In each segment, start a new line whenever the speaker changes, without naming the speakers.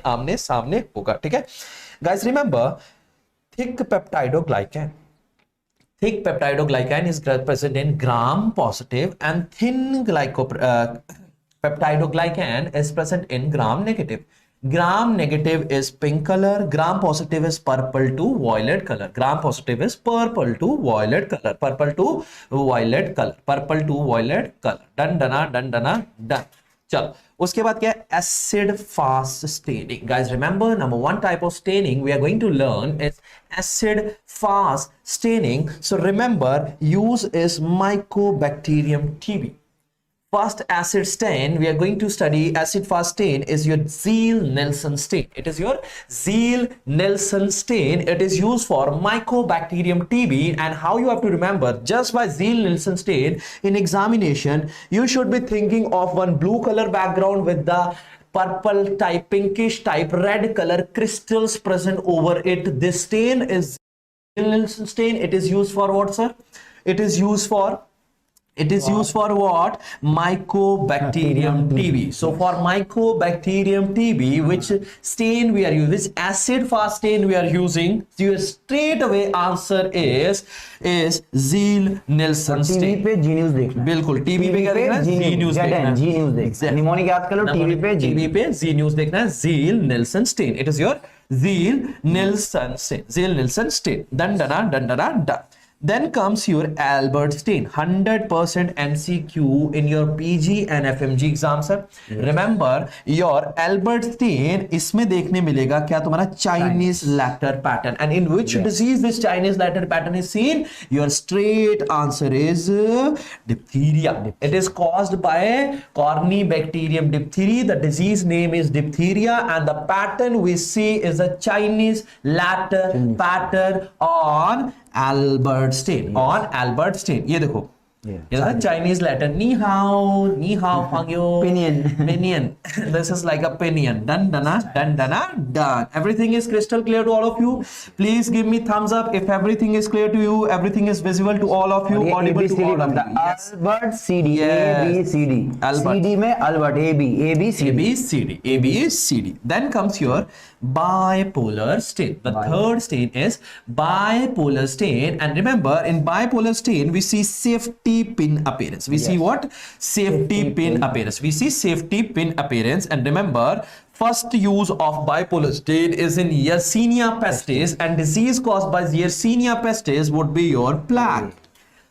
आमने सामने होगा, ठीक है guys. Remember thick peptidoglycan, thick peptidoglycan is present in gram positive and thin peptidoglycan is present in gram negative. Gram negative is pink color, gram positive is purple to violet color. Gram positive is purple to violet color, purple to violet color, purple to violet color. Done, done, done, done. चलो उसके बाद क्या है, acid fast staining. Guys remember number one type of staining we are going to learn is acid fast staining. So remember use is Mycobacterium TB. First acid stain we are going to study, acid fast stain is your Zeal-Nielsen stain. It is your Zeal-Nielsen stain. It is used for Mycobacterium TB. And how you have to remember, just by Zeal-Nielsen stain in examination, you should be thinking of one blue color background with the purple type, pinkish type, red color crystals present over it. This stain is Zeal-Nielsen stain. It is used for what, sir? It is used for what? Mycobacterium TB. So for Mycobacterium TB, which stain we are using, which acid fast stain we are using, so your straight away answer is Zeal-Nielsen stain.
TV पे जी news देखना,
बिल्कुल TV पे क्या देखना है, जी news देखना है,
जी news देखना है, निमोनिक याद कर लो, टीवी पे
जी न्यूज़ देखना है, Zeal-Nielsen stain. It is your Zeal-Nielsen stain, Zeal-Nielsen stain. Done. Then comes your Albert stain, 100% MCQ in your PG and FMG exam, sir. Yes. Remember your Albert stain, इसमें देखने मिलेगा क्या तुम्हारा Chinese letter pattern, and in which disease this Chinese letter pattern is seen? Your straight answer is diphtheria. It is caused by Corynebacterium diphtheria. The disease name is diphtheria, and the pattern we see is a Chinese letter pattern on Albert stain, on Albert stain. ये देखो, ये Chinese letter ni hao fangyo pinion. This is like a pinion. Done. Everything is crystal clear to all of you. Please give me thumbs up if everything is clear to you, everything is visible to all of you, audible to all of you. Yes.
Albert CD, ABCD. CD में Albert
ABCD. Then comes your bipolar stain. The third stain is bipolar stain, and remember in bipolar stain we see safety pin appearance. We see what? Safety pin appearance. We see safety pin appearance, and remember first use of bipolar stain is in Yersinia pestis, and disease caused by Yersinia pestis would be your plaque.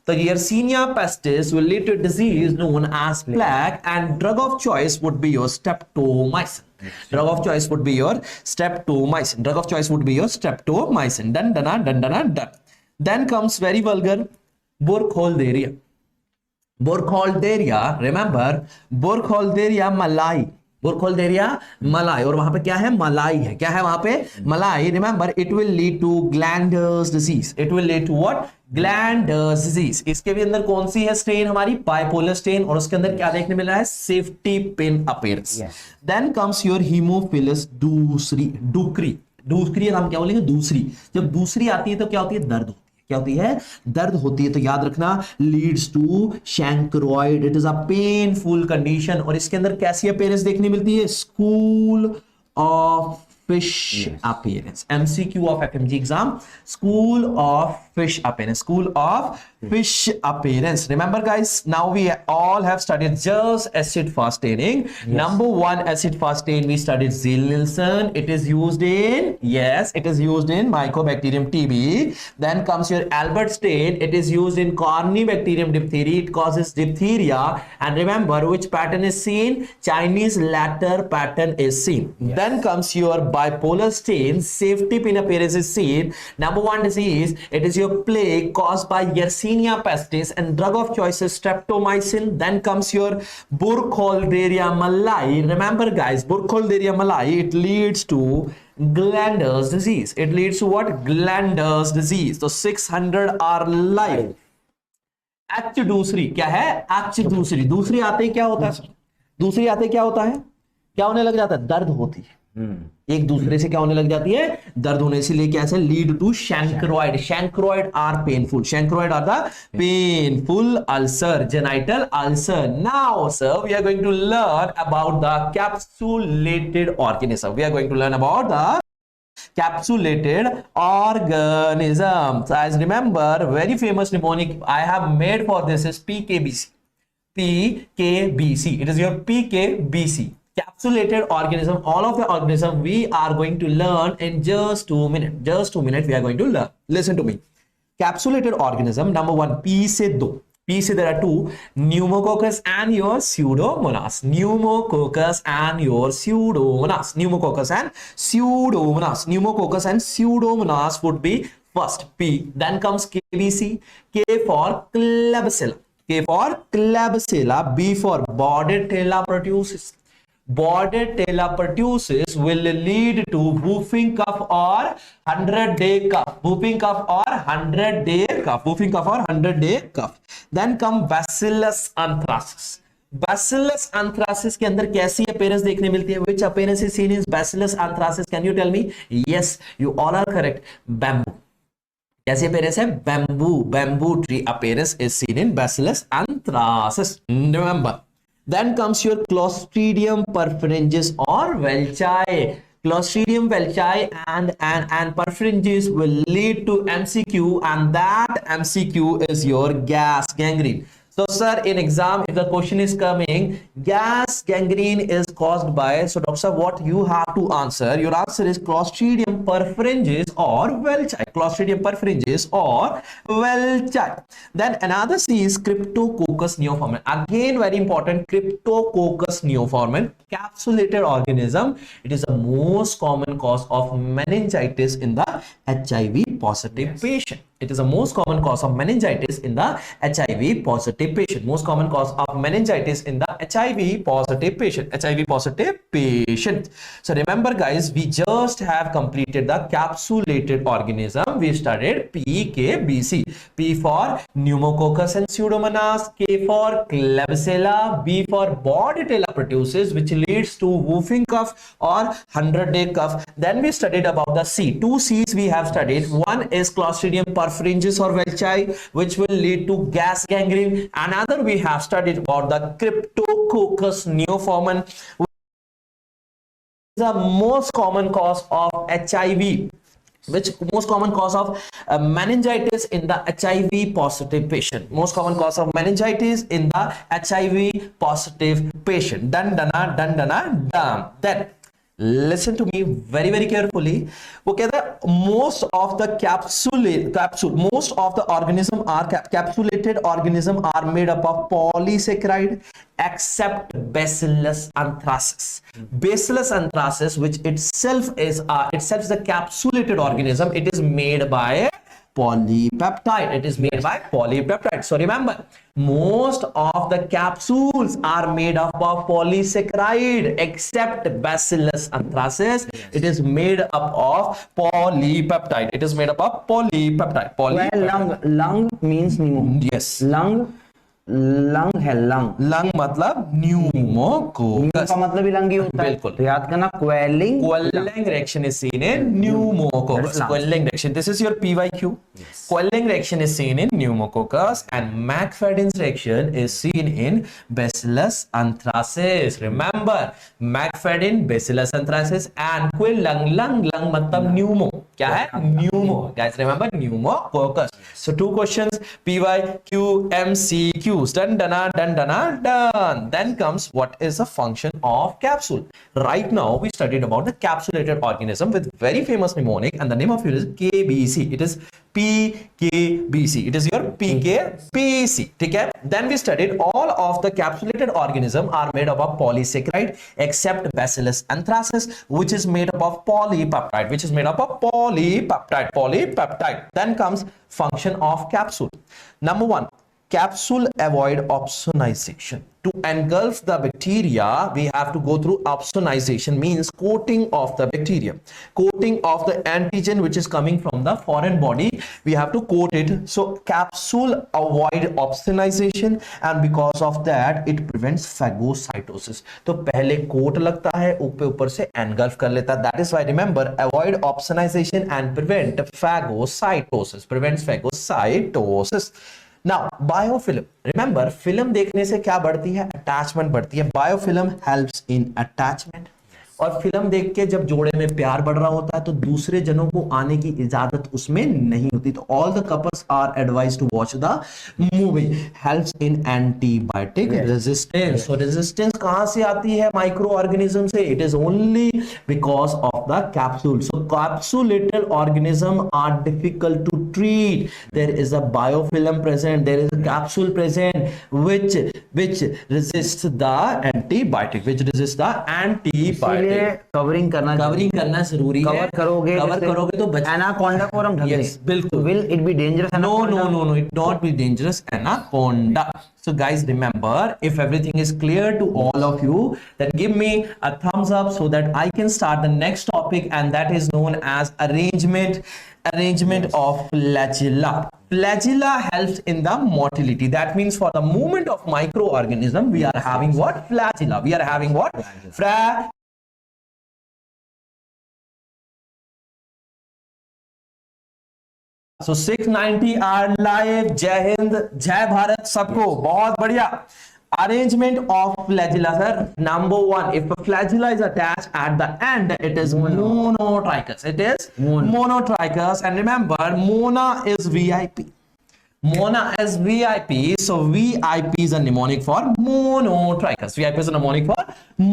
The Yersinia pestis will lead to a disease known as plaque, and drug of choice would be your streptomycin. Drug of choice would be your streptomycin. Done. Then comes very vulgar Burkholderia. Remember Burkholderia malai. और वहां पे क्या है, मलाई है, क्या है वहां पे, मलाई. Remember it will lead to glanders disease. It will lead to what? Glanders disease. इसके भी अंदर कौन सी है स्टेन हमारी, बाइपोलर स्टेन, और उसके अंदर क्या देखने मिल रहा है, safety pin appearance. Then comes your Haemophilus दूसरी हम क्या बोलेंगे, दूसरी. जब दूसरी आती है तो क्या होती है, दर्द होती है. तो याद रखना leads to chancroid. It is a painful condition, और इसके अंदर कैसी अपीयरेंस देखने मिलती है, school of fish appearance. MCQ of FMG exam, school of fish appearance. Remember guys, now we all have studied just acid fast staining. Yes. Number one acid fast stain we studied Zeal-Nielsen. It is used in, Mycobacterium TB. Then comes your Albert stain. It is used in Corynebacterium diphtheria. It causes diphtheria. And remember which pattern is seen? Chinese letter pattern is seen. Yes. Then comes your bipolar stain. Safety pin appearance is seen. Number one disease, it is your plague caused by Yersinia pestis, and drug of choice is streptomycin. Then comes your Burkholderia malai. Remember guys, Burkholderia malai, it leads to Glander's disease. It leads to what? Glander's disease. So 600 are live. H दूसरी क्या है? H दूसरी आते ही क्या होता है? दूसरी आते क्या होता है? क्या होने लग जाता है? दर्द होती है. एक दूसरे से क्या होने लग जाती है, दर्द होने से लेके ऐसे lead to chancroid. Chancroid are painful. Chancroid are the painful ulcer, genital ulcer. Now sir we are going to learn about the capsulated organism. We are going to learn about the capsulated organisms. As remember, very famous mnemonic I have made for this is PKBC. PKBC. It is your PKBC. Capsulated organism. All of the organism we are going to learn in just 2 minutes. Just 2 minutes we are going to learn. Listen to me. Capsulated organism. Number one, P से 2. P से there are two, pneumococcus and your pseudomonas. Pneumococcus and your pseudomonas. Pneumococcus and pseudomonas. Pneumococcus and pseudomonas would be first P. Then comes KBC. K for Klebsiella. K for Klebsiella. B for Bordetella pertussis. Bordetella pertussis will lead to whooping cough or 100-day cough. Whooping cough or 100-day cough. Whooping cough or 100-day cough. Then come Bacillus anthracis. Bacillus anthracis के अंदर कैसी appearance देखने मिलती है? Which appearance is seen in Bacillus anthracis? Can you tell me? Yes, you all are correct. Bamboo. कैसी appearance है? Bamboo. Bamboo tree appearance is seen in Bacillus anthracis. Remember. Then comes your Clostridium perfringens or Welchi. Clostridium welchi and perfringens will lead to MCQ, and that MCQ is your gas gangrene. So sir, in exam if the question is coming gas gangrene is caused by, so doctor sir, what you have to answer? Your answer is Clostridium perfringens or Welchi. Clostridium perfringens or Welchi. Then another C is Cryptococcus neoformans. Again very important, Cryptococcus neoformans, capsulated organism. It is the most common cause of meningitis in the HIV positive patient. It is the most common cause of meningitis in the HIV positive patient. Most common cause of meningitis in the HIV positive patient. HIV positive patient. So remember guys, we just have completed the capsulated organism. We studied PKBC. P for pneumococcus and pseudomonas. K for Klebsiella. B for Bordetella pertussis, which leads to whooping cough or 100-day cough. Then we studied about the C. Two C's we have studied. One is Clostridium perfringens or Welchi, which will lead to gas gangrene. Another we have studied about the Cryptococcus neoformans, which is the most common cause of HIV, which most common cause of meningitis in the HIV positive patient. Most common cause of meningitis in the HIV positive patient. Dun dana dun dana dum. Then listen to me very carefully. वो कहता है most of the most of the organism are capsulated organism are made up of polysaccharide except Bacillus anthracis. Bacillus anthracis, which itself is a capsulated organism, it is made by polypeptide. It is made by polypeptide. So remember, most of the capsules are made up of polysaccharide except Bacillus anthracis. It is made up of polypeptide. It is made up of polypeptide.
Lung means pneumo.
Yes.
Lung है lung
मतलब pneumococcus
का मतलब ही lung ही होता है.
बिल्कुल.
तो याद करना क्वेलिंग
reaction is seen in pneumococcus. Quelling reaction, this is your PYQ. Yes. Quelling reaction is seen in pneumococcus and McFadden's reaction is seen in Bacillus anthracis. Remember, McFadden, Bacillus anthracis and lung मतलब pneumo. क्या है? Pneumo. Guys, remember pneumococcus. So two questions, PYQ, MCQs. Done. Then comes what is the function of capsule. Right now we studied about the capsulated organism with very famous mnemonic, and the name of it is KBC. It is PKBC. It is your PKBC. Okay? Then we studied all of the capsulated organism are made up of polysaccharide except Bacillus anthracis, which is made up of polypeptide. Polypeptide. Then comes function of capsule. Number one, Capsule avoid opsonization. To engulf the bacteria, we have to go through opsonization, means coating of the bacteria, coating of the antigen which is coming from the foreign body. We have to coat it. So capsule avoid opsonization, and because of that it prevents phagocytosis. तो पहले coat लगता है, ऊपर से engulf कर लेता. That is why remember, avoid opsonization and prevent phagocytosis. Prevents phagocytosis. Now biofilm, remember film देखने से क्या बढ़ती है? अटैचमेंट बढ़ती है. Biofilm helps in attachment. और फिल्म देख के जब जोड़े में प्यार बढ़ रहा होता है तो दूसरे जनों को आने की इजाजत उसमें नहीं होती. तो all the couples are advised to watch the movie. Helps in antibiotic resistance. So resistance कहां से आती है? माइक्रो ऑर्गेनिज्म से. It is only because of the capsule. So capsulated organism are difficult to treat. There is a biofilm present, there is a capsule present which resists the antibiotic, which resists the antibiotic.
Covering करना
जरूरी है. Cover करोगे तो
anaconda को हम ढक दें.
बिल्कुल.
Will it be dangerous?
No, it not be dangerous anaconda. So guys, remember, if everything is clear to all of you, then give me a thumbs up so that I can start the next topic, and that is known as arrangement of flagella. Flagella helps in the motility. That means for the movement of microorganism, we are having what? Flagella. We are having what? So 690 are live. जय हिंद, जय भारत सबको. बहुत बढ़िया. Arrangement of flagella, sir. Number one, if a flagella is attached at the end, it is monotrichous. It is monotrichous. And remember, mona is VIP. Mona is VIP. So VIP is a mnemonic for monotrichous. VIP is a mnemonic for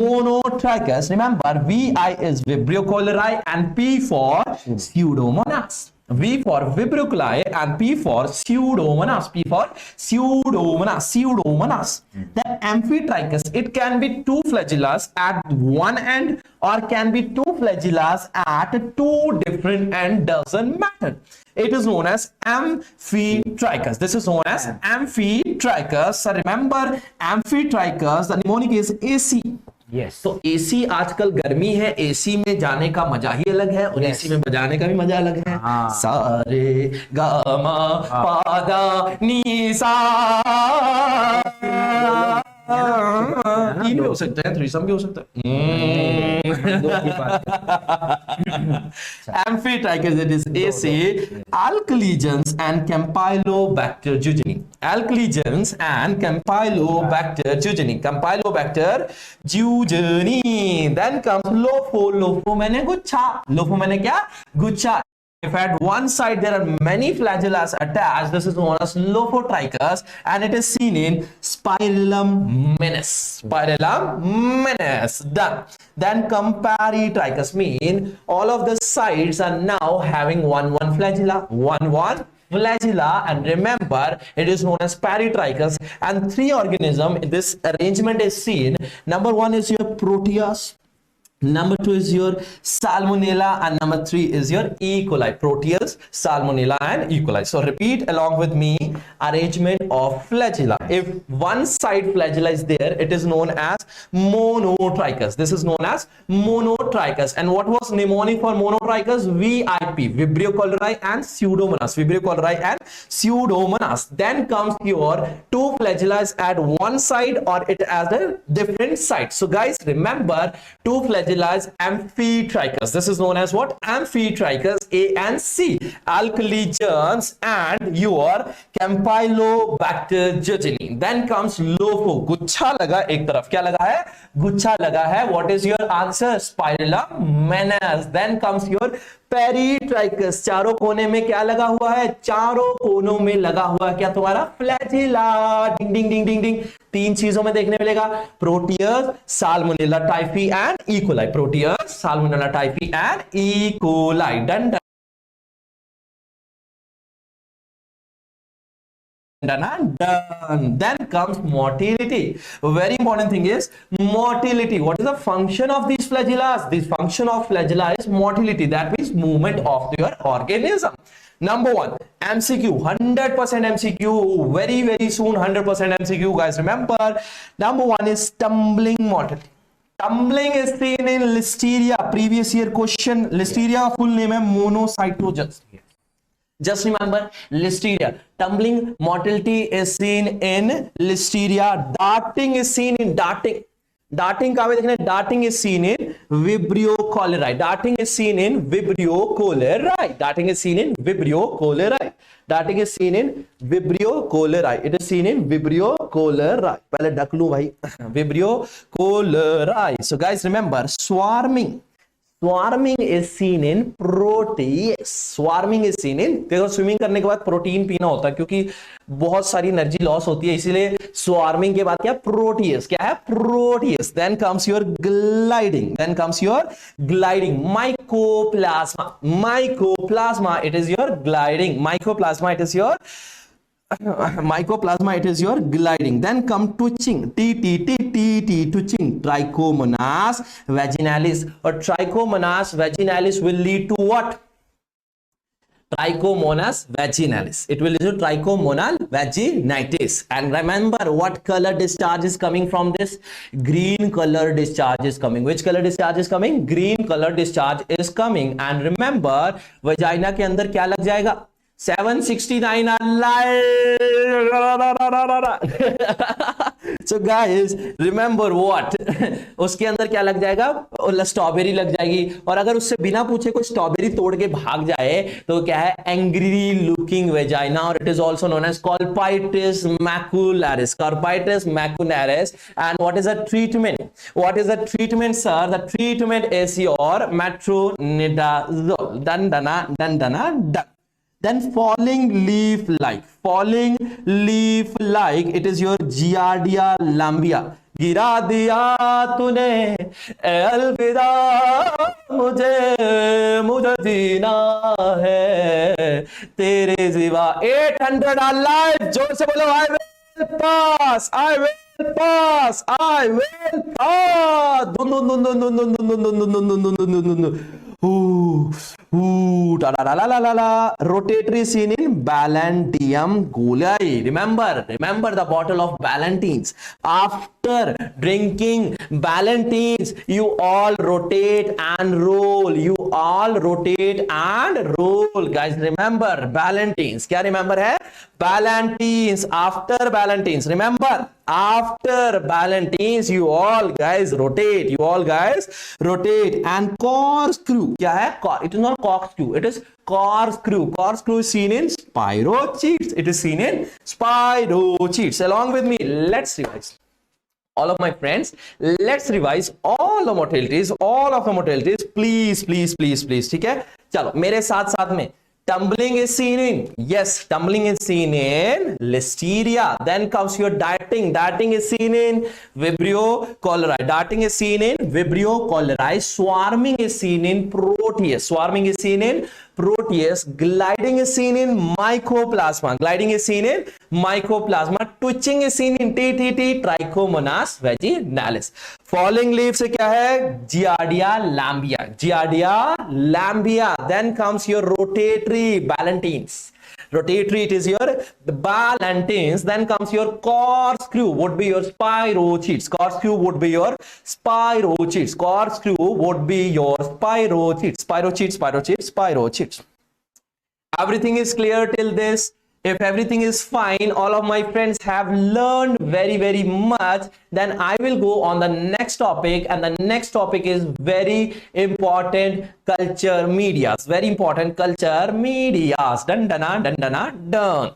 monotrichous. Remember, VI is Vibrio cholerae and P for Pseudomonas. V for Vibrio cholerae and P for Pseudomonas. P for Pseudomonas. Then amphitrichous, it can be two flagellas at one end or can be two flagellas at two different ends. Doesn't matter. It is known as amphitrichous. This is known as amphitrichous. So remember, amphitrichous, the mnemonic is AC.
Yes.
तो AC आजकल गर्मी है, AC में जाने का मजा ही अलग है और एसी में बजाने का भी मजा अलग है. सारे गामा पादा नी सा. तीन भी हो सकते हैं, थ्रीसम भी हो सकता है. Amphitrichous, it is AC. Alkaligens and Campylobacter jejuni. Alkaligens and Campylobacter jejuni. Campylobacter jejuni. Then comes lopho. Lopho मैंने गुच्छा. Lopho मैंने क्या? गुच्छा. If at one side there are many flagellas attached, this is known as lophotrichous, and it is seen in Spirillum menes. Spirillum menes. Done. Then peritrichous, mean all of the sides are now having one flagella. One flagella, and remember, it is known as peritrichous. And three organisms, this arrangement is seen. Number one is your Proteus. Number two is your Salmonella, and number three is your E. coli. Proteus, Salmonella, and E. coli. So repeat along with me. Arrangement of flagella. If one side flagella is there, it is known as monotrichous. This is known as monotrichous. And what was mnemonic for monotrichous? VIP, Vibrio cholerae and Pseudomonas. Vibrio cholerae and Pseudomonas. Then comes your two flagella at one side or it as a different side. So guys, remember, two flagella is amphitrichous. This is known as what? Amphitrichous, A and C. Alkaligens and your Campylobacter jejuni. Then comes lopho. गुच्छा लगा एक तरफ. क्या लगा है? गुच्छा लगा है. What is your answer? Spirillum menes. Then comes your peritrichous. चारों कोने में क्या लगा हुआ है? चारों कोनों में लगा हुआ है क्या तुम्हारा? फ्लैजिला. डिंग डिंग डिंग डिंग डिंग. तीन चीजों में देखने मिलेगा. Proteus, salmonella typhi and E coli. Proteus, salmonella typhi and E coli. Done. Then comes motility. Very important thing is motility. What is the function of these flagellas? The function of flagella is motility. That means movement of your organism. Number one, MCQ, 100% MCQ, very soon 100% MCQ, guys. Remember, number one is tumbling mortality. Tumbling is seen in listeria. Previous year question. Listeria full name है monocytogenes. Just remember listeria. Tumbling mortality is seen in listeria. Darting is seen in darting. Darting का भी देखना, darting is seen in Vibrio cholerae. Darting is seen in Vibrio cholerae. Darting is seen in Vibrio cholerae. Darting is seen in Vibrio cholerae. It is seen in Vibrio cholerae. पहले ढक लूं भाई. Vibrio cholerae. So guys remember, swarming. Swarming is seen in Proteus. Swarming is seen in, देखो swimming करने के बाद protein पीना होता है क्योंकि बहुत सारी एनर्जी लॉस होती है, इसीलिए स्वार्मिंग के बाद क्या, प्रोटियस. क्या है, Proteus. Then comes your gliding. Then comes your gliding. Mycoplasma. Mycoplasma, it is your gliding. Mycoplasma, it is your mycoplasma, it is your gliding. Then come twitching. T twitching. Trichomonas vaginalis. Or Trichomonas vaginalis will lead to what? Trichomonas vaginalis. It will lead to trichomonal vaginitis. And remember, what color discharge is coming from this? Green color discharge is coming. Which color discharge is coming? Green color discharge is coming. And remember, vagina के अंदर क्या लग जाएगा? 769 So guys remember what? उसके अंदर क्या लग जाएगा? स्ट्रॉबेरी लग जाएगी. और अगर उससे बिना पूछे कोई स्ट्रॉबेरी तोड़ के भाग जाए तो क्या है? Angry looking vagina. और it is also known as colpitis macularis. Colpitis macularis. And what is the treatment? What is the treatment sir? The treatment is your metronidazole. डन डना डन डना डन. Then falling leaf like. Falling leaf like, it is your Giardia lambia. गिरा दिया तूने अलविदा मुझे जीना है तेरे सिवा. 800 alive. जोर से बोलो, I will pass, I will pass, I will pass. Rotatory seen in Balantium gulai. Remember the bottle of Ballantines. After drinking Ballantines, you all rotate and roll. You all rotate and roll. Guys, remember Ballantines. क्या remember है? Ballantines. After Ballantines, remember, after Ballantines, you all guys rotate. You all guys rotate. And corkscrew. क्या है? It is not corkscrew. It is corkscrew. Corkscrew is seen in spirochetes. It is seen in spirochetes. Along with me, let's revise. All of my friends, let's revise all the mortalities. All of the mortalities. Please. ठीक है? चलो मेरे साथ साथ में. Tumbling is seen in, yes, tumbling is seen in listeria. Then comes your darting. Darting is seen in Vibrio cholerae. Darting is seen in Vibrio cholerae. Swarming is seen in Proteus. Swarming is seen in Proteus. Gliding is seen in Mycoplasma. Gliding is seen in Mycoplasma. Twitching is seen in Trichomonas vaginalis. Falling leaf से क्या है? Giardia lambia. Giardia lambia. Then comes your rotatory Ballantines. Rotatory, it is your Ballantines. Then comes your corkscrew, would be your spirochetes. Corkscrew would be your spirochetes. Corkscrew would be your spirochetes. Spirochetes. Everything is clear till this? If everything is fine, all of my friends have learned very much, then I will go on the next topic, and the next topic is very important, culture medias. Very important, culture medias. Dun.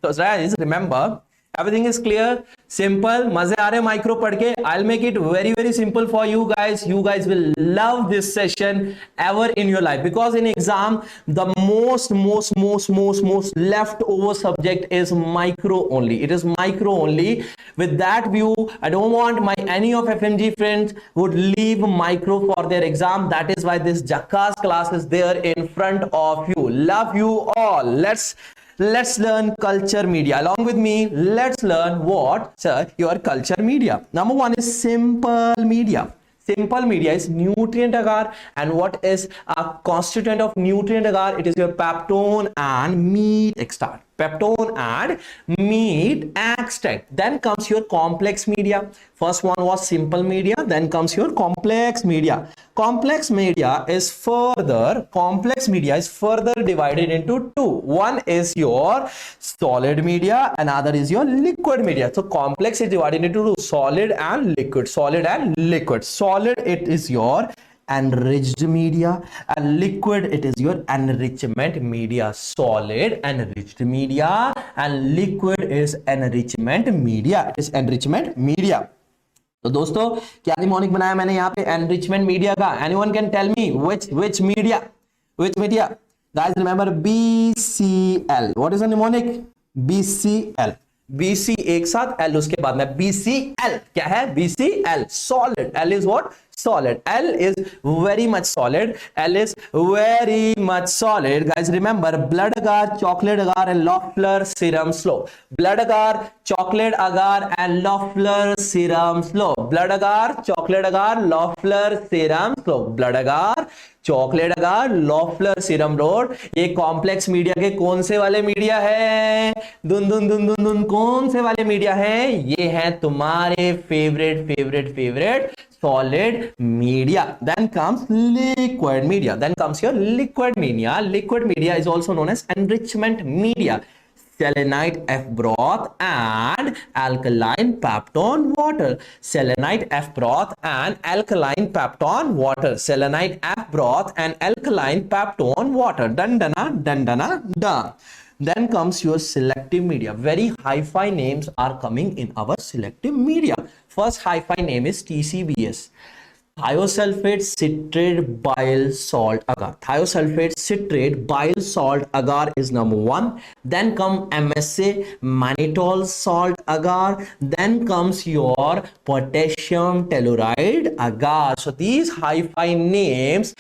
So guys, remember, everything is clear, simple. मजे आ रहे micro पढ़ के? I'll make it very simple for you guys. You guys will love this session ever in your life, because in exam the most leftover subject is micro only. It is micro only. With that view, I don't want any of FMG friends would leave micro for their exam. That is why this Jackass class is there in front of you. Love you all. Let's learn culture media. Along with me, let's learn what, sir, your culture media. Number one is simple media. Simple media is nutrient agar, and what is a constituent of nutrient agar? It is your peptone and meat extract. Peptone and meat extract. Then comes your complex media. First one was simple media, then comes your complex media. Complex media is further divided into two. One is your solid media, another is your liquid media. So complex is divided into two, solid and liquid. Solid, it is your enriched media, and liquid, it is your enrichment media. Solid enriched media and liquid is enrichment media. It is enrichment media. तो दोस्तों क्या mnemonic बनाया मैंने यहाँ पे enrichment media का? Anyone can tell me which media? Guys remember BCl. What is the mnemonic? BCl. BC एक साथ, L उसके बाद में BCl. क्या है? BCl. Solid. L is what? Solid. L is very much solid. L is very much solid. Guys remember blood agar, chocolate agar and Loeffler serum slow. Blood agar, chocolate agar and Loeffler serum slow. Blood agar, chocolate agar, Loeffler serum slow. Blood agar, chocolate agar, Loeffler serum road. ये complex media के कौन से वाले media है? दुन कौन से वाले मीडिया है? ये है तुम्हारे favourite solid media. Then comes liquid media. Then comes your liquid media. Liquid media is also known as enrichment media. Selenite F broth and alkaline peptone water. Selenite F broth and alkaline peptone water. Selenite F broth and alkaline peptone water. Done. Then comes your selective media. Very hi-fi names are coming in our selective media. First hi-fi name is TCBS. Thiosulfate citrate bile salt agar. Thiosulfate citrate bile salt agar is number one. Then come MSA mannitol salt agar. Then comes your potassium telluride agar. So these hi-fi names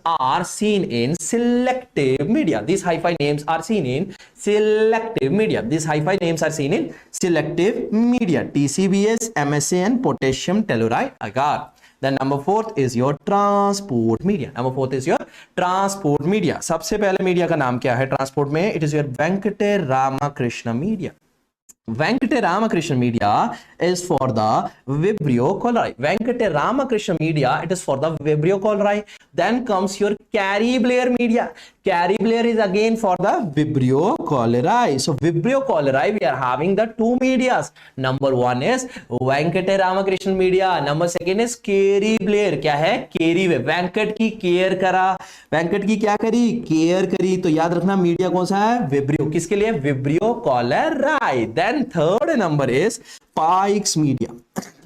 are seen in selective media. These hi-fi names are seen in selective media. These hi-fi names are seen in selective media. TCBS, MSA and potassium telluride agar. Then number fourth is your transport media. सबसे पहले media का नाम क्या है transport में? It is your Venkate Ramakrishna media. Venkate Ramakrishna media is for the Vibrio cholerae. Venkate Ramakrishna media, it is for the Vibrio cholerae. Then comes your Carey Blair media. Carey Blair is again for the Vibrio cholerae. So Vibrio cholerae, we are having the two medias. Number one is Venkate Ramakrishna media. Number second is Carey Blair. क्या है? Carey Blair. Venkat की care करा. वेंकट की क्या करी? Care करी. तो याद रखना मीडिया कौन सा है? विब्रियो. किसके लिए? Vibrio cholerae. Then third number is Pike's media.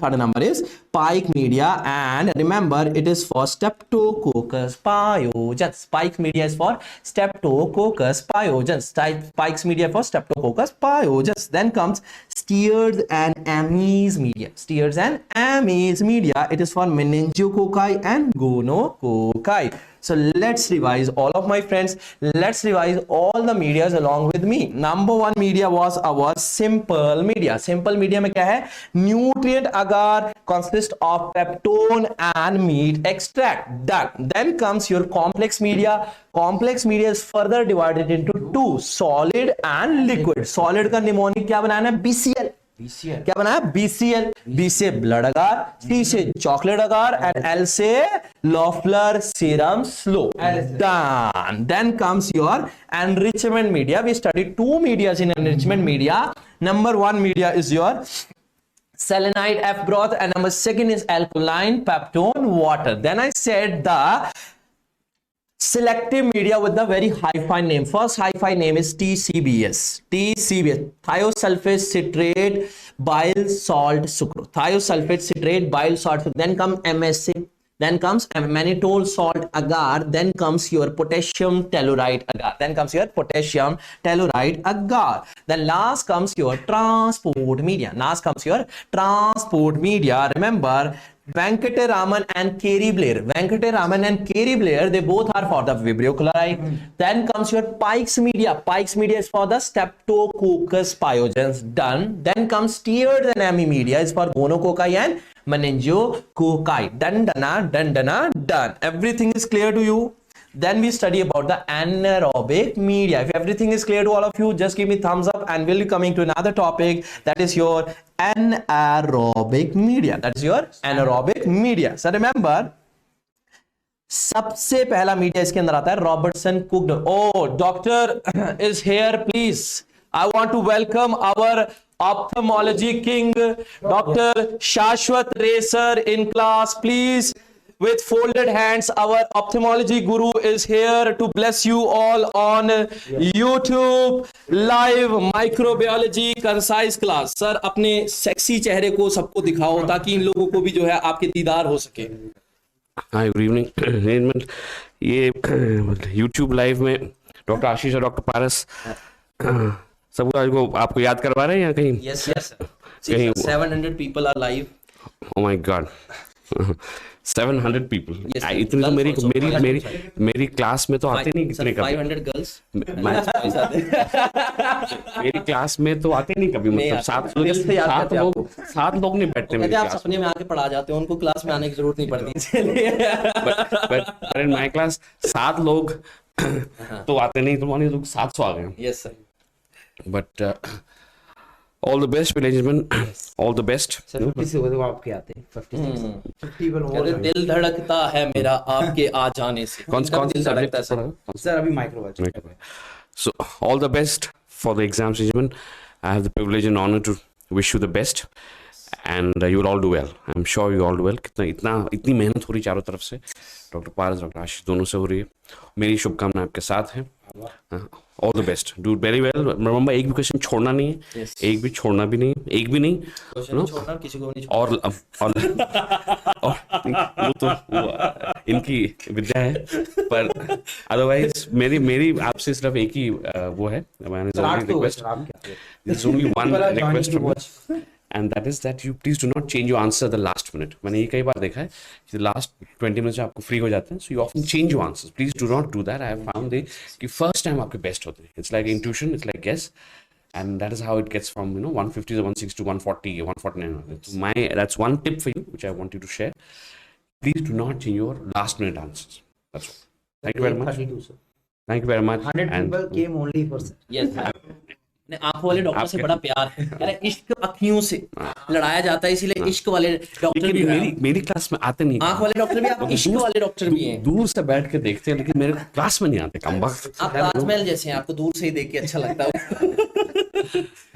Third number is Pike media, and remember it is for Streptococcus pyogenes. Pike media is for Streptococcus pyogenes. Pike's media for Streptococcus pyogenes. Then comes Steers and Ames media. Steers and Ames media. It is for meningococci and gonococci. So let's revise, all of my friends. Let's revise all the medias along with me. Number one media was our simple media. Simple media में क्या है? Nutrient agar consists of peptone and meat extract. Done. Then comes your complex media. Complex media is further divided into two, solid and liquid. Solid का mnemonic क्या बनाना है? BCl. क्या बनाया? BCl. B से blood अगार, C से chocolate agar and L से Loeffler serum slow. Done. Then comes your enrichment media. We studied two medias in enrichment media. Number one media is your selenite F broth and number second is alkaline peptone water. Then I said the selective media with the very hi-fi name. First hi-fi name is TCBS. TCBS, thiosulfate citrate bile salt sucrose. Thiosulfate citrate bile salt sucrose. Then comes MSA. Then comes mannitol salt agar. Then comes your potassium telluride agar. Then comes your potassium telluride agar. Then last comes your transport media. Last comes your transport media. Remember, Venkataraman and Kerry Blair. Venkataraman and Kerry Blair, they both are for the Vibrio chloride. Then comes your Pike's media. Pike's media is for the Streptococcus pyogenes. Done. Then comes tiered anemone media is for gonococci and meningococci. Done, done. Everything is clear to you? Then we study about the anaerobic media. If everything is clear to all of you, just give me thumbs up and we'll be coming to another topic, that is your anaerobic media. That is your anaerobic media. So remember, सबसे पहला media इसके अंदर आता है Robertson cooked. Oh, doctor is here, please. I want to welcome our ophthalmology king, Dr. Shashwat Ray sir in class, please. With folded hands, our ophthalmology guru is here to bless you all on YouTube live microbiology concise class. Sir, अपने sexy चेहरे को सबको दिखाओ ताकि इन लोगों को भी जो है आपके दीदार हो सके.
हाय, गुड इवनिंग. ये YouTube लाइव में डॉक्टर आशीष और डॉक्टर पारस सबको आज को आपको याद करवा रहे हैं या कहीं?
Yes, yes. कहीं 700 people are live.
Oh my God. 700 people.
Yes,
इतनी तो मेरी क्लास में तो आते नहीं कितने कभी.
500 girls.
मेरी क्लास में तो आते नहीं कभी, मतलब सात लोग नहीं बैठते मेरी
आप
क्लास
सपने में आके पढ़ा जाते हो, उनको क्लास में आने की जरूरत नहीं पड़ती.
but in my class 7 लोग तो आते नहीं, तुम्हारे लोग 700 आ गए.
Yes sir.
But all the best, ladies and gentlemen. All the best.
Sir 50 से तो आपके आते हैं 56 50 पर
कहते दिल धड़कता है मेरा आपके आ जाने से.
कौन
दिल धड़कता है सर.
सर अभी microbiology.
So all the best for the exams, gentlemen. I have the privilege and honor to wish you the best, and you will all do well. I'm sure you all do well. इतनी मेहनत हो रही चारों तरफ से, doctor पारस doctor आशीष दोनों से हो रही है. मेरी शुभकामनाएं आपके साथ हैं. All the best. Do very well. Remember, एक भी क्वेश्चन छोड़ना नहीं है.
Yes.
एक भी छोड़ना भी नहीं. एक भी नहीं.
छोड़ना किसी को नहीं छोड़ना.
और वो तो इनकी विद्या है, पर अदरवाइज मेरी आपसे सिर्फ एक ही वो है. Request. This is only one request from me. And that is that you please do not change your answer the last minute. मैंने ये कई बार देखा है कि last 20 minutes आपको फ्री हो जाते हैं, so you often change your answers. Please do not do that. I have found कि first time आपके best होते हैं. It's like intuition, it's like guess, and that is how it gets from 150 to 160 to 140, 149. So that's one tip for you which I want you to share. Please do not change your last minute answers. That's all. Thank you very much.
32 sir.
Thank you very much.
100 people came only for sir.
Yes sir. आंखों वाले doctor से बड़ा प्यार है. अरे इश्क अखियों से लड़ाया जाता है, इसीलिए इश्क वाले डॉक्टर भी
मेरी क्लास में आते नहीं.
आंख वाले डॉक्टर भी, आप इश्क वाले डॉक्टर भी हैं.
दूर से बैठ के देखते हैं, लेकिन मेरे क्लास में नहीं आते. कम वक्त.
आप ताजमहल जैसे हैं, आपको दूर से ही देख के अच्छा लगता है.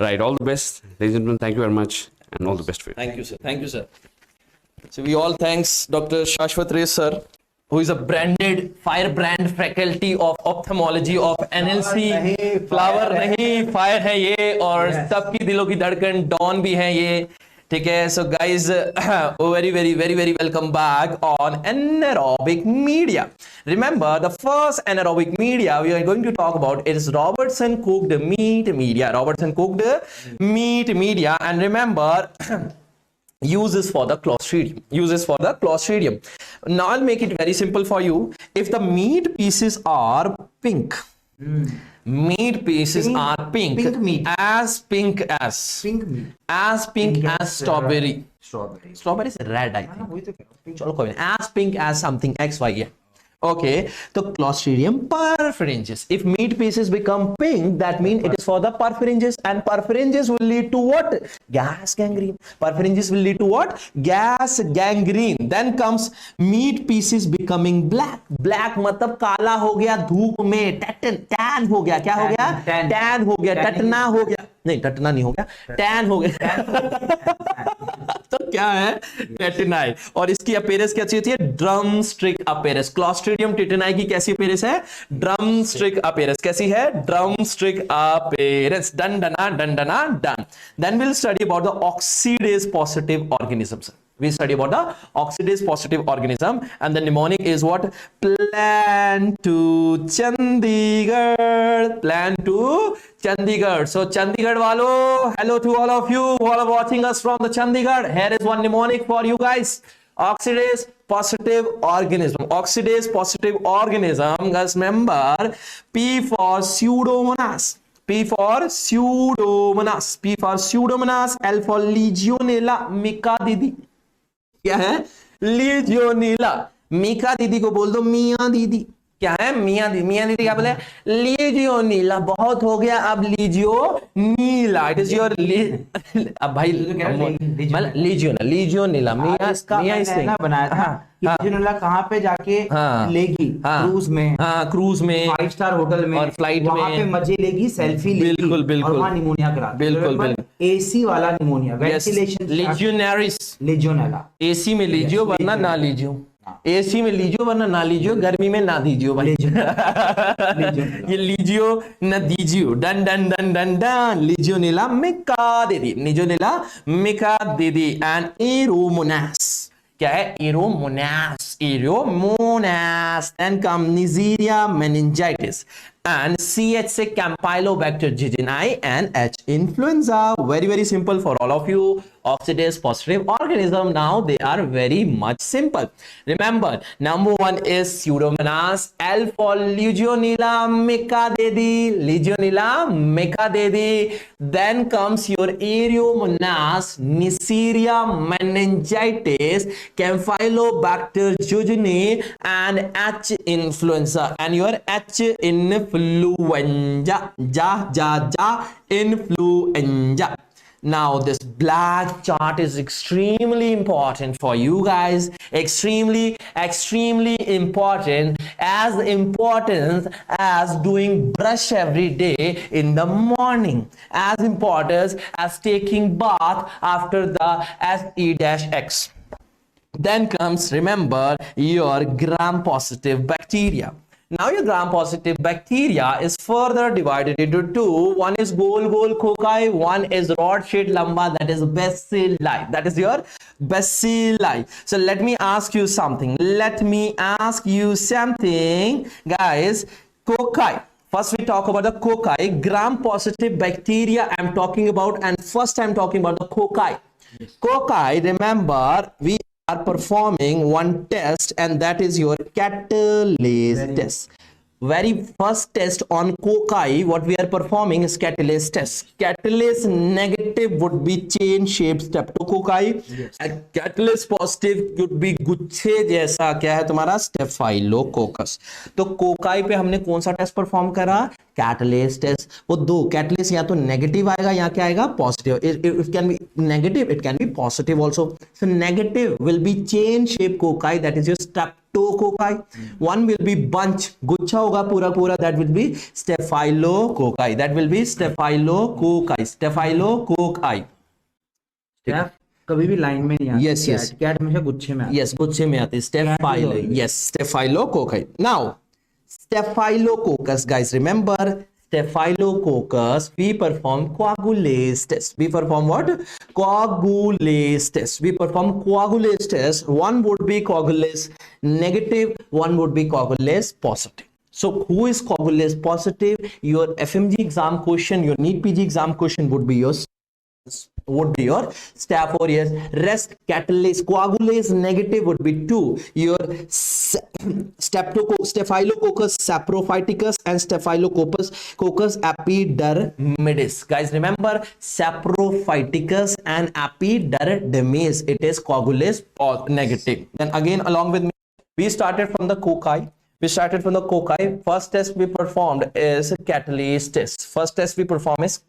Right, all the best, ladies and gentlemen. Thank you very much, and all the best for you.
Thank you sir. Thank you sir. So we all thanks Dr. Shashwat Ray sir, who is a branded firebrand faculty of ophthalmology of NLC. Flower नहीं, fire है ये, और सबकी दिलों की धड़कन don भी है ये. ठीक है. So guys, very welcome back on anaerobic media. Remember, the first anaerobic media we are going to talk about is Robertson cooked meat media. Robertson cooked meat media, and remember. Uses for the Clostridium. Now I'll make it very simple for you. If the meat pieces are pink, meat pieces are pink meat. As pink as strawberry. Strawberry is red, I think. चलो कोई नहीं. As pink as something X, Y, yeah. Okay, so Clostridium perfringens. If meat pieces become pink, that means it is for the perfringens, and perfringens will lead to what? Gas gangrene. Perfringens will lead to what? Gas gangrene. Then comes meat pieces becoming black. Black मतलब काला हो गया धूप में. Tan हो गया. क्या हो गया? टैन हो गया. टटना हो गया. नहीं, टटना नहीं हो गया, टैन हो गया. तो क्या है? टेटिनाई. और इसकी अपीयरेंस कैसी होती है? Drum stick appearance. Clostridium tetani की कैसी अपीयरेंस है? Drum stick appearance. कैसी है? Drum stick appearance. Done. Then we'll study about the oxidase positive organisms. We study about the oxidase positive organism, and the mnemonic is what? Plan to Chandigarh. So Chandigarh walo, hello to all of you who are watching us from the Chandigarh. Here is one mnemonic for you guys. Oxidase positive organism. Oxidase positive organism. Guys, remember P for Pseudomonas. P for Pseudomonas. P for Pseudomonas. L for Legionella मिका दीदी. क्या है? Legionella. मिका दीदी को बोल दो मियां दीदी. क्या है? मियां दीदी क्या बोले? लीजियोनीला. बहुत हो गया, अब लीजियोनीला. इट इज योर अब भाई मतलब लीजियोनीला मियां इसने
बनाया था कि लीजियोनीला कहाँ पे जाके लेगी? क्रूज में.
क्रूज में,
5 स्टार होटल में
और फ्लाइट में
वहां पे मजे लेगी, सेल्फी लेगी.
बिल्कुल
और वहां निमोनिया करा.
बिल्कुल
एसी वाला निमोनिया, वेंटिलेशन.
लीजियोनेरिस.
लीजियोनेला.
एसी में लीजियो वरना ना लीजियो. एसी में लीजियो वरना ना लीजियो. गर्मी में ना दीजियो भाई. ये लीजियो न दीजियो. डन डन डन डन डन. लीजियोनेला मिका दीदी. लीजियोनेला मिका दीदी. And Aeromonas. क्या है? Aeromonas. Aeromonas. Then come Neisseria meningitidis. And CH से Campylobacter jejuni and H influenza. Very simple for all of you. Oxidase positive organism. Now they are very much simple. Remember, number 1 is Pseudomonas. L for Legionella mica dedi. Legionella mica dedi. Then comes your Aeromonas, Neisseria meningitis, Campylobacter jejuni, and H influenza. And your H influenza. Influenza. Now this black chart is extremely important for you guys. Extremely important as doing brush every day in the morning. As important as taking bath after the SE-X. Then comes, remember, your gram-positive bacteria. Now your gram-positive bacteria is further divided into two. One is goal cocci, one is rod-shaped lamba, that is bacilli. That is your bacilli. So let me ask you something. Guys. Cocci. First we talk about the cocci. Gram-positive bacteria I'm talking about, and first I'm talking about the cocci. Yes. Cocci, remember, we are performing one test, and that is your catalase test. Very first test on cocci what we are performing is catalase test. Catalase negative would be chain shaped streptococci. Yes. And catalase positive would be गुच्छे जैसा क्या है तुम्हारा staphylococcus. तो cocci पे हमने कौन सा टेस्ट परफॉर्म करा? कैटलेस टेस्ट. वो दो कैटलेस या तो नेगेटिव आएगा या क्या आएगा? Positive. It can be negative, it can be positive also. So negative will be chain shape cocci, that is your streptococci. One will be bunch, गुच्छा होगा पूरा, that will be staphylococci. That will be staphylococci.
कभी भी line में नहीं आती.
Yes
cat हमेशा गुच्छे में आती.
यस गुच्छे में आती है. Staphylococci. Now Staphylococcus, guys, remember Staphylococcus, we perform coagulase test. We perform what? Coagulase test. We perform coagulase test. One would be coagulase negative, one would be coagulase positive. So who is coagulase positive? Your FMG exam question, your NEET PG exam question would be your Staph aureus. Rest catalase. Coagulase negative would be 2. Your Staphylococcus saprophyticus and Staphylococcus epidermidis. Guys, remember saprophyticus and epidermidis. It is coagulase negative. Then again, along with me, we started from the cocci. First test we performed is catalase test.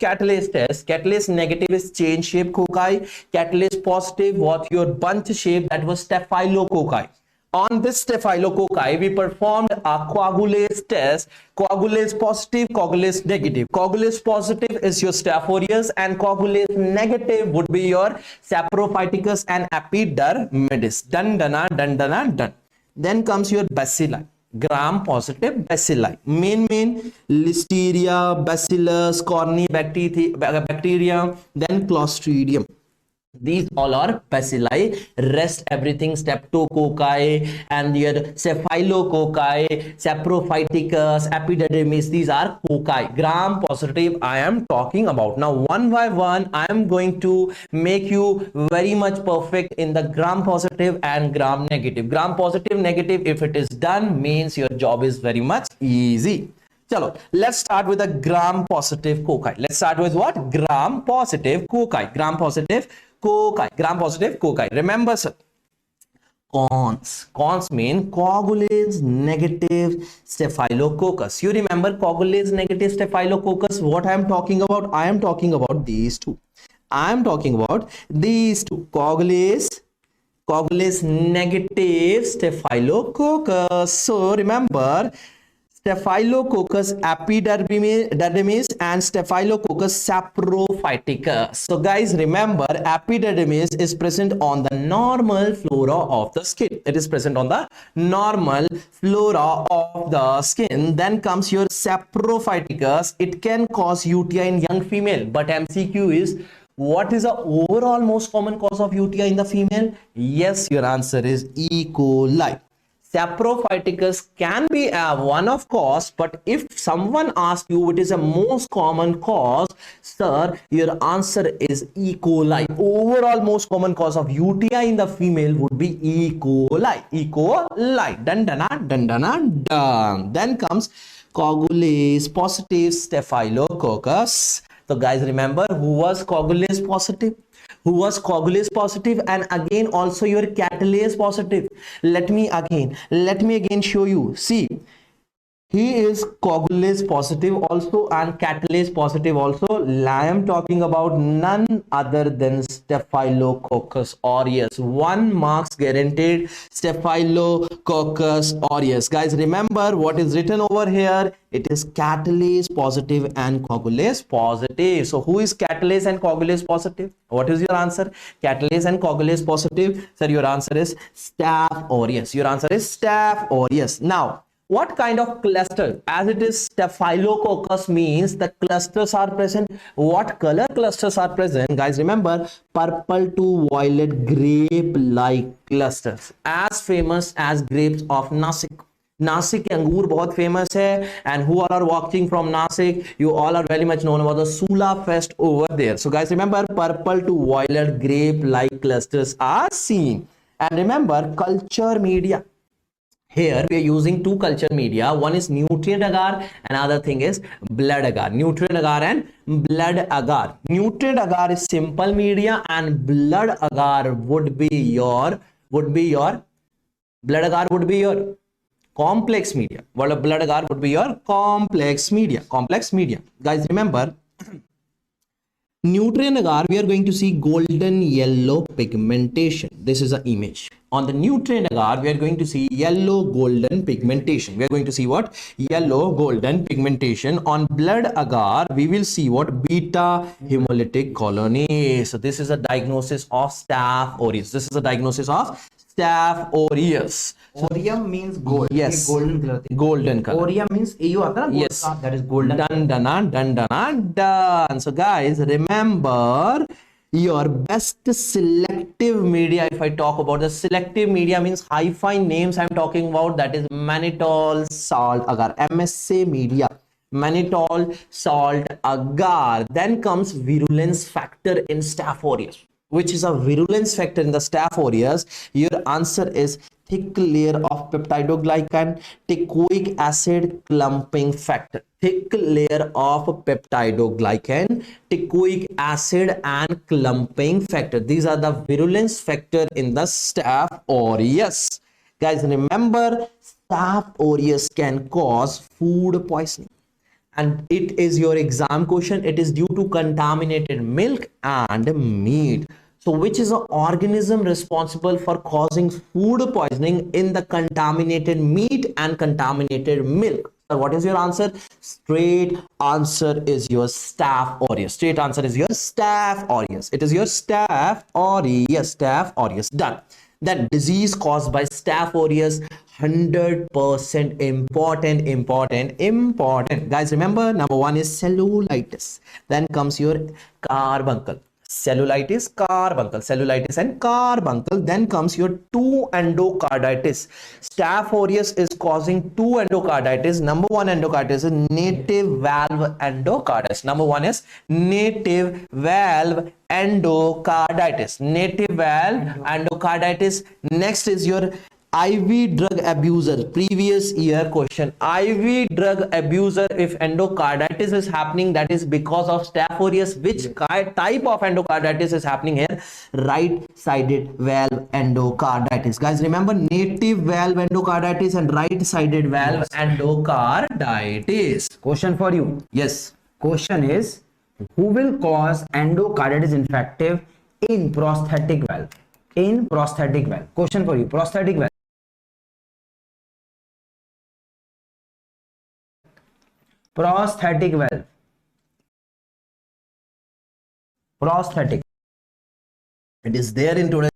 Catalase test. Catalase negative is chain shape cocci. Catalase positive, what your bunch shape, that was staphylococci. On this staphylococci, we performed a coagulase test. Coagulase positive, coagulase negative. Coagulase positive is your Staph aureus, and coagulase negative would be your saprophyticus and epidermidis. Done. Then comes your bacilli. Gram positive bacilli. Main Listeria, Bacillus, Corynebacterium, then Clostridium. These all are bacilli. Rest everything streptococci and your cephalococcus, saprophyticus, epididymis. These are cocci. Gram positive I am talking about. Now one by one I am going to make you very much perfect in the gram positive and gram negative. Gram positive, negative, if it is done, means your job is very much easy. Chalo, let's start with a gram positive cocci. Let's start with what? Gram positive cocci. Gram positive cocci. Gram positive cocci. Remember, sir, cons. Cons mean coagulase negative staphylococcus. You remember coagulase negative staphylococcus? What I am talking about? I am talking about these two. I am talking about these two. Coagulase negative staphylococcus. So remember, Staphylococcus epididymis and Staphylococcus saprophyticus. So guys, remember, epididymis is present on the normal flora of the skin. It is present on the normal flora of the skin. Then comes your saprophyticus. It can cause UTI in young female. But MCQ is, what is the overall most common cause of UTI in the female? Yes, your answer is E. coli. Saprophyticus can be one of cause, but if someone asks you what is the most common cause, sir, your answer is E. coli. Overall most common cause of UTI in the female would be E. coli. E. coli. Dun, dun, dun, dun, dun, dun. Then comes coagulase positive staphylococcus. So guys, remember who was coagulase positive? Who was coagulase positive, and again also your catalase positive. Let me again show you. See, he is coagulase positive also and catalase positive also. I am talking about none other than Staphylococcus aureus. 1 marks guaranteed. Staphylococcus aureus. Guys, remember what is written over here. It is catalase positive and coagulase positive. So who is catalase and coagulase positive? What is your answer? Catalase and coagulase positive. Sir, your answer is Staph aureus. Your answer is Staph aureus. Now, what kind of cluster? As it is Staphylococcus means the clusters are present. What color clusters are present? Guys, remember, purple to violet grape-like clusters. As famous as grapes of Nasik. Nasik के अंगूर बहुत famous है, and who all are walking from Nasik, you all are very much known about the Sula Fest over there. So guys, remember, purple to violet grape-like clusters are seen. And remember, culture media. Here we are using two culture media. One is nutrient agar, another thing is blood agar. Nutrient agar and blood agar. Nutrient agar is simple media, and blood agar would be your blood agar would be your complex media. Well, blood agar would be your complex media. Complex media. Guys, remember, nutrient agar, we are going to see golden yellow pigmentation. This is an image. On the nutrient agar, we are going to see yellow golden pigmentation. We are going to see what? Yellow golden pigmentation. On blood agar, we will see what? Beta hemolytic colony. So this is a diagnosis of Staph aureus. This is a diagnosis of Staph aureus.
Aureum means gold.
Yes.
Golden color.
Golden color.
Aureum means AU आता ना?
Yes.
That is golden.
Done. So guys, remember, your best selective media, if I talk about the selective media, means high fine names I'm talking about, that is mannitol salt agar, MSA media, mannitol salt agar. Then comes virulence factor in Staph aureus. Which is a virulence factor in the Staph aureus? Your answer is thick layer of peptidoglycan, teichoic acid clumping factor. Thick layer of peptidoglycan, teichoic acid and clumping factor. These are the virulence factor in the Staph aureus. Guys, remember, Staph aureus can cause food poisoning. And it is your exam question. It is due to contaminated milk and meat. So which is an organism responsible for causing food poisoning in the contaminated meat and contaminated milk? So what is your answer? Straight answer is your Staph aureus. Straight answer is your Staph aureus. It is your Staph aureus. Staph aureus. Done. Then disease caused by Staph aureus, 100% important. Guys, remember, number one is cellulitis. Then comes your carbuncle. cellulitis, carbuncle, cellulitis and carbuncle. Then comes your two endocarditis. Staph aureus is causing two endocarditis. Number one endocarditis is native valve endocarditis. Number one is native valve endocarditis. Native valve endocarditis. Next is your IV drug abuser. Previous year question. IV drug abuser, if endocarditis is happening, that is because of Staph aureus. Which type of endocarditis is happening here? Right sided valve endocarditis. Guys, remember native valve endocarditis and right sided valve endocarditis.
Question for you.
Yes.
Question is, who will cause endocarditis infective in prosthetic valve? In prosthetic valve. Question for you. Prosthetic valve. Prosthetic valve. Prosthetic.
It is there in today's